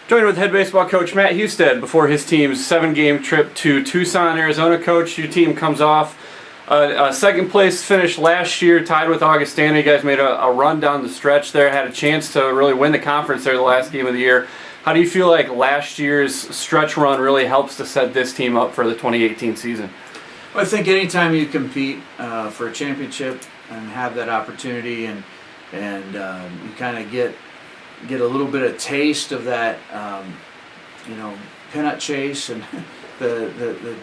Joined with head baseball coach Matt Husted before his team's 7-game trip to Tucson, Arizona. Coach, your team comes off a second place finish last year, tied with Augustana. You guys made a run down the stretch there, had a chance to really win the conference there the last game of the year. How do you feel like last year's stretch run really helps to set this team up for the 2018 season? Well, I think anytime you compete for a championship and have that opportunity and you kind of get a little bit of taste of that, pennant chase and the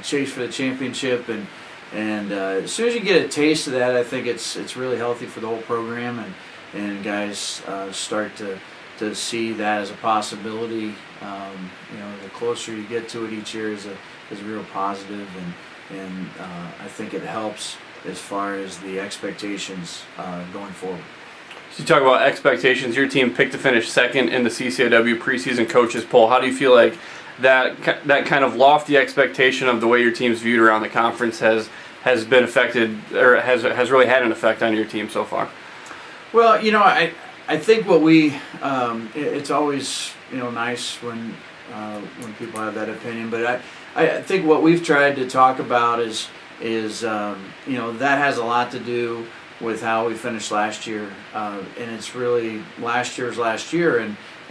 chase for the championship, and as soon as you get a taste of that, I think it's really healthy for the whole program, and guys start to see that as a possibility. The closer you get to it each year is a real positive, and I think it helps as far as the expectations going forward. So you talk about expectations. Your team picked to finish second in the CCAW preseason coaches poll. How do you feel like that kind of lofty expectation of the way your team's viewed around the conference has been affected, or has really had an effect on your team so far? Well, I think what it's always nice when people have that opinion, but I think what we've tried to talk about is that has a lot to do with how we finished last year, and it's really last year,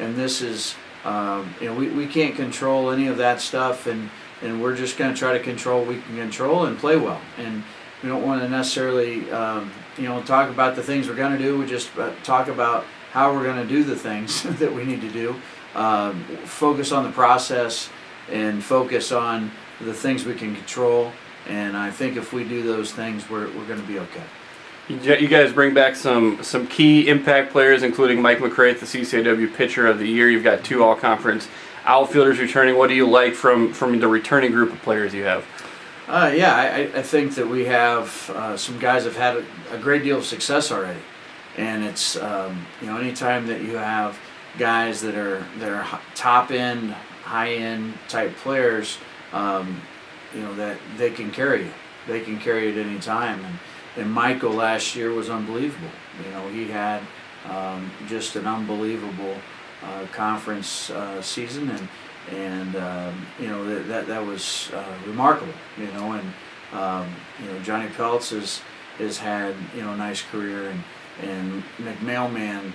and this is we can't control any of that stuff, and we're just going to try to control what we can control and play well, and we don't want to necessarily talk about the things we're going to do. We just talk about how we're going to do the things that we need to do, focus on the process and focus on the things we can control, and I think if we do those things, we're going to be okay. You guys bring back some key impact players, including Mike McCray, the CCAW Pitcher of the Year. You've got 2 all-conference outfielders returning. What do you like from the returning group of players you have? I think that we have some guys have had a great deal of success already, and it's anytime that you have guys that are top end, high end type players, that they can carry you. They can carry it any time. And Michael last year was unbelievable. He had just an unbelievable conference season, and that was remarkable. Johnny Peltz has had a nice career, and McMailman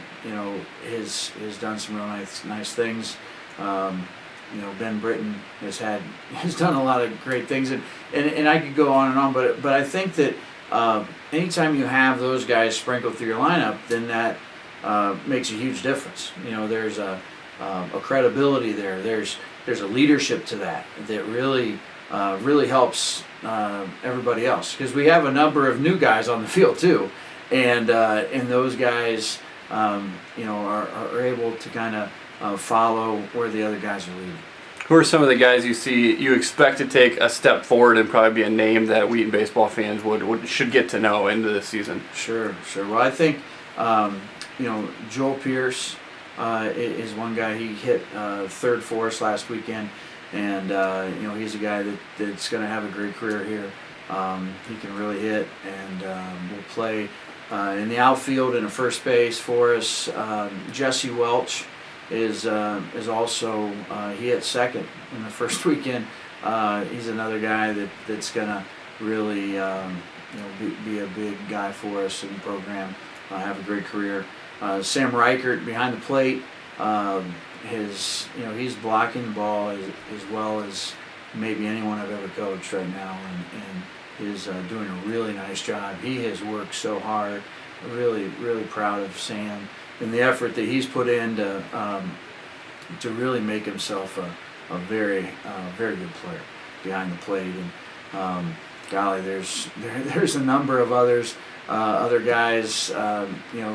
has done some real nice things. Ben Britton has done a lot of great things, and I could go on and on, but I think that anytime you have those guys sprinkled through your lineup, then that makes a huge difference. There's a credibility there. There's a leadership to that really helps everybody else, because we have a number of new guys on the field too, and those guys are able to kind of follow where the other guys are leading. Who are some of the guys you expect to take a step forward and probably be a name that Wheaton baseball fans should get to know into this season? Sure. Well, I think Joel Pierce is one guy. He hit third for us last weekend, and he's a guy that's going to have a great career here. He can really hit, and will play in the outfield and a first base for us. Jesse Welch is also he hit second in the first weekend. He's another guy that's gonna really be a big guy for us in the program. Have a great career. Sam Reichert behind the plate. He's blocking the ball as well as maybe anyone I've ever coached right now, and is doing a really nice job. He has worked so hard. Really proud of Sam and the effort that he's put in to really make himself a very good player behind the plate. And golly, there's a number of other guys.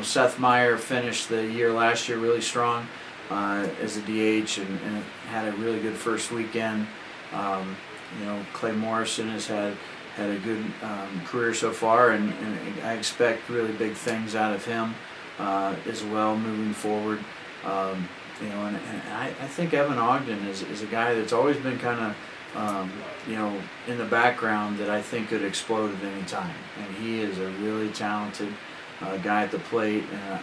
Seth Meyer finished the year last year really strong as a DH and had a really good first weekend. Clay Morrison has had a good career so far, and I expect really big things out of him as well moving forward. And I think Evan Ogden is a guy that's always been kind of in the background that I think could explode at any time. And he is a really talented guy at the plate. And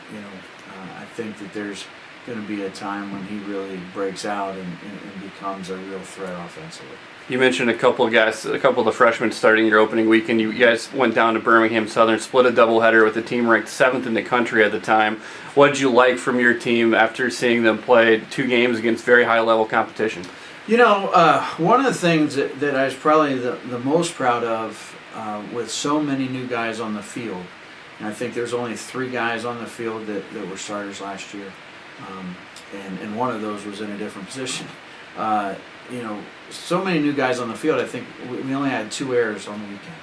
I think that there's going to be a time when he really breaks out and becomes a real threat offensively. You mentioned a couple of the freshmen starting your opening weekend. You guys went down to Birmingham Southern, split a doubleheader with a team ranked 7th in the country at the time. What did you like from your team after seeing them play 2 games against very high-level competition? You know, one of the things that I was probably the most proud of with so many new guys on the field, and I think there's only 3 guys on the field that were starters last year, and one of those was in a different position. You know, so many new guys on the field. I think we only had 2 errors on the weekend.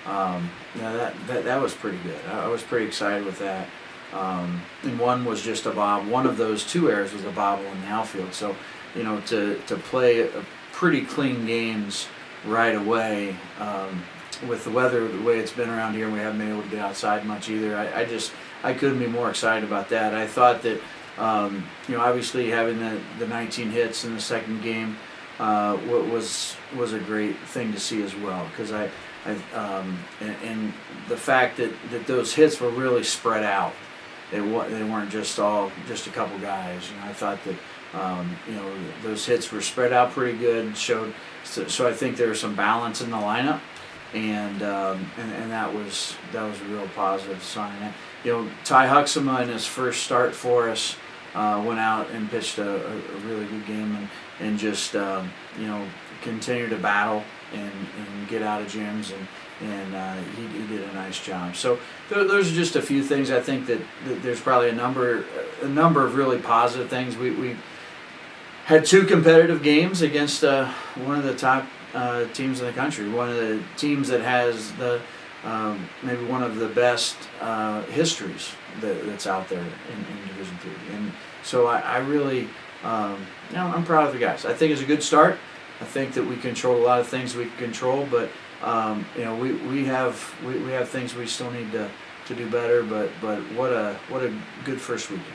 Now that was pretty good. I was pretty excited with that. And one was just a bob. One of those 2 errors was a bobble in the outfield. So, you know, to play a pretty clean games right away, with the weather the way it's been around here, and we haven't been able to get outside much either. I couldn't be more excited about that. I thought that, you know, obviously having the 19 hits in the second game was a great thing to see as well, because and the fact that those hits were really spread out. They weren't just a couple guys. You know, I thought that you know, those hits were spread out pretty good. So I think there was some balance in the lineup, and that was a real positive sign. You know, Ty Huxama in his first start for us went out and pitched a really good game, and just you know, continued to battle and get out of gyms, and he did a nice job. So those are just a few things. I think that there's probably a number of really positive things. We had 2 competitive games against one of the top teams in the country, one of the teams that has maybe one of the best histories that's out there in Division III. And so I really, you know, I'm proud of the guys. I think it's a good start. I think that we control a lot of things we can control, but you know, we have things we still need to do better. But what a good first weekend.